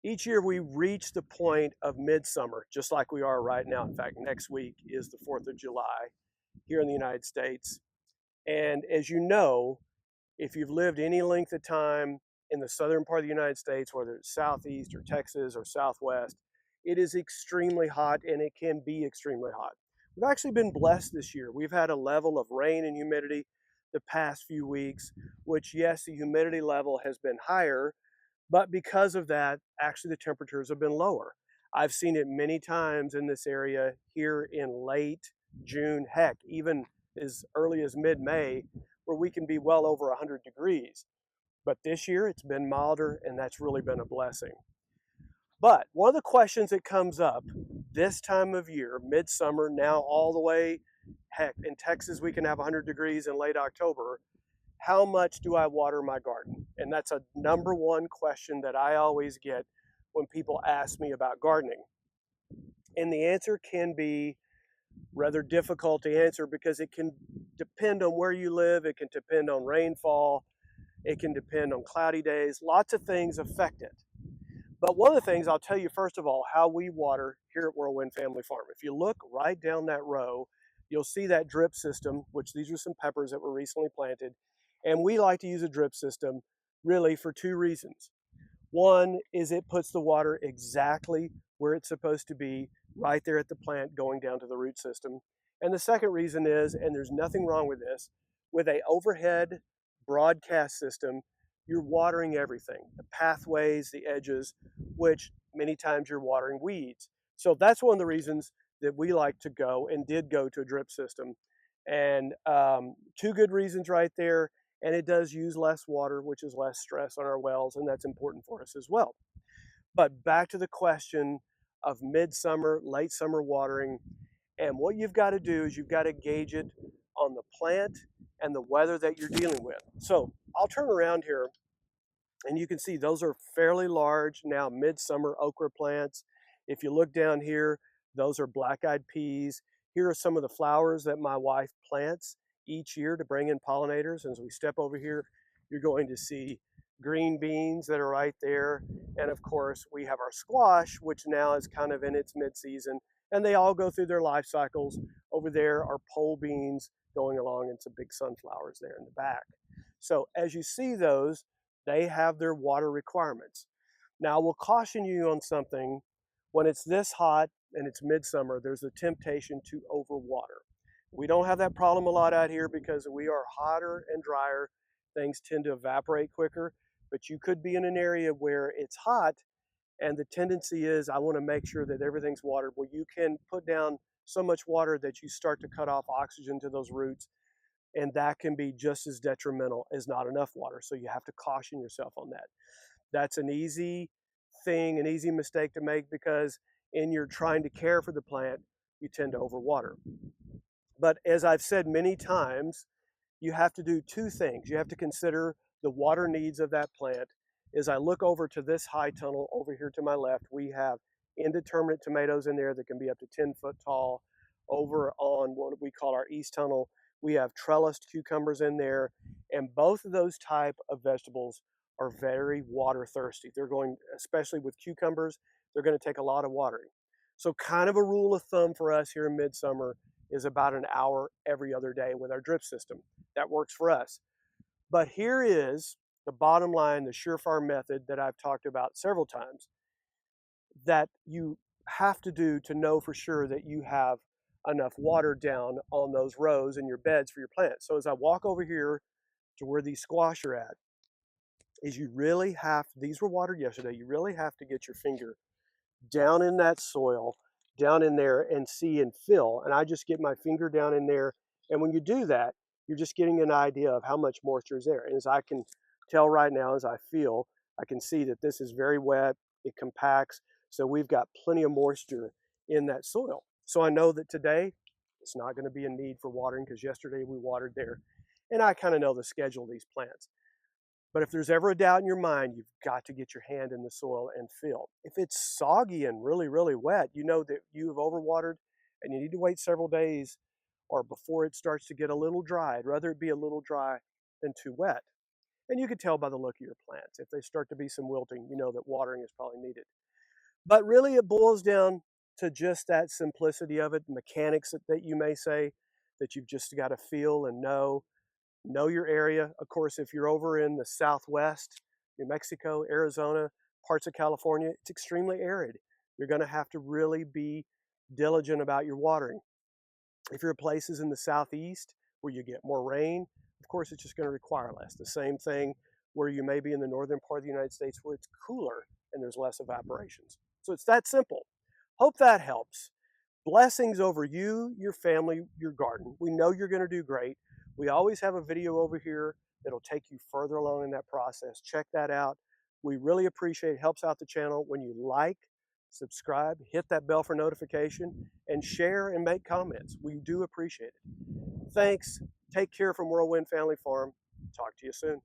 Each year we reach the point of midsummer, just like we are right now. In fact, next week is the 4th of July here in the United States. And as you know, if you've lived any length of time in the southern part of the United States, whether it's southeast or Texas or southwest, it is extremely hot and it can be extremely hot. We've actually been blessed this year. We've had a level of rain and humidity the past few weeks, which, yes, the humidity level has been higher, but because of that, actually the temperatures have been lower. I've seen it many times in this area here in late June, heck, even as early as mid-May, where we can be well over 100 degrees. But this year it's been milder, and that's really been a blessing. But one of the questions that comes up this time of year, midsummer, now all the way, heck, in Texas we can have 100 degrees in late October. How much do I water my garden? And that's a number one question that I always get when people ask me about gardening. And the answer can be rather difficult to answer because it can depend on where you live, it can depend on rainfall, it can depend on cloudy days. Lots of things affect it. But one of the things I'll tell you, first of all, how we water here at Whirlwind Family Farm. If you look right down that row, you'll see that drip system, which these are some peppers that were recently planted. And we like to use a drip system really for two reasons. One is it puts the water exactly where it's supposed to be, right there at the plant going down to the root system. And the second reason is, and there's nothing wrong with this, with a overhead broadcast system, you're watering everything, the pathways, the edges, which many times you're watering weeds. So that's one of the reasons that we like to go and did go to a drip system. And two good reasons right there. And it does use less water, which is less stress on our wells, and that's important for us as well. But back to the question of midsummer, late summer watering, and what you've got to do is you've got to gauge it on the plant and the weather that you're dealing with. So I'll turn around here and you can see those are fairly large now midsummer okra plants. If you look down here, those are black-eyed peas. Here are some of the flowers that my wife plants each year to bring in pollinators. And as we step over here, you're going to see green beans that are right there. And of course, we have our squash, which now is kind of in its mid-season. And they all go through their life cycles. Over there are pole beans going along and some big sunflowers there in the back. So as you see those, they have their water requirements. Now, I will caution you on something. When it's this hot and it's midsummer, there's a temptation to overwater. We don't have that problem a lot out here because we are hotter and drier. Things tend to evaporate quicker, but you could be in an area where it's hot and the tendency is I want to make sure that everything's watered. Well, you can put down so much water that you start to cut off oxygen to those roots, and that can be just as detrimental as not enough water. So you have to caution yourself on that. That's an easy thing, an easy mistake to make because in your trying to care for the plant, you tend to overwater. But as I've said many times, you have to do two things. You have to consider the water needs of that plant. As I look over to this high tunnel over here to my left, we have indeterminate tomatoes in there that can be up to 10 foot tall. Over on what we call our east tunnel, we have trellised cucumbers in there. And both of those type of vegetables are very water thirsty. They're going, especially with cucumbers, they're going to take a lot of watering. So kind of a rule of thumb for us here in midsummer is about an hour every other day with our drip system. That works for us. But here is the bottom line, the surefire method that I've talked about several times that you have to do to know for sure that you have enough water down on those rows in your beds for your plants. So as I walk over here to where these squash are at, is you really have, these were watered yesterday, you really have to get your finger down in that soil, down in there and see and feel. And I just get my finger down in there. And when you do that, you're just getting an idea of how much moisture is there. And as I can tell right now, as I feel, I can see that this is very wet, it compacts. So we've got plenty of moisture in that soil. So I know that today it's not going to be a need for watering because yesterday we watered there. And I kind of know the schedule of these plants. But if there's ever a doubt in your mind, you've got to get your hand in the soil and feel. If it's soggy and really, really wet, you know that you've overwatered and you need to wait several days or before it starts to get a little dry. I'd rather it be a little dry than too wet. And you can tell by the look of your plants. If they start to be some wilting, you know that watering is probably needed. But really, it boils down to just that simplicity of it, mechanics that you may say that you've just got to feel and know your area. Of course, if you're over in the Southwest, New Mexico, Arizona, parts of California, it's extremely arid. You're going to have to really be diligent about your watering. If you're places in the Southeast where you get more rain, of course, it's just going to require less. The same thing where you may be in the northern part of the United States where it's cooler and there's less evaporations. So it's that simple. Hope that helps. Blessings over you, your family, your garden. We know you're going to do great. We always have a video over here that'll take you further along in that process. Check that out. We really appreciate it. Helps out the channel when you like, subscribe, hit that bell for notification, and share and make comments. We do appreciate it. Thanks. Take care from Whirlwind Family Farm. Talk to you soon.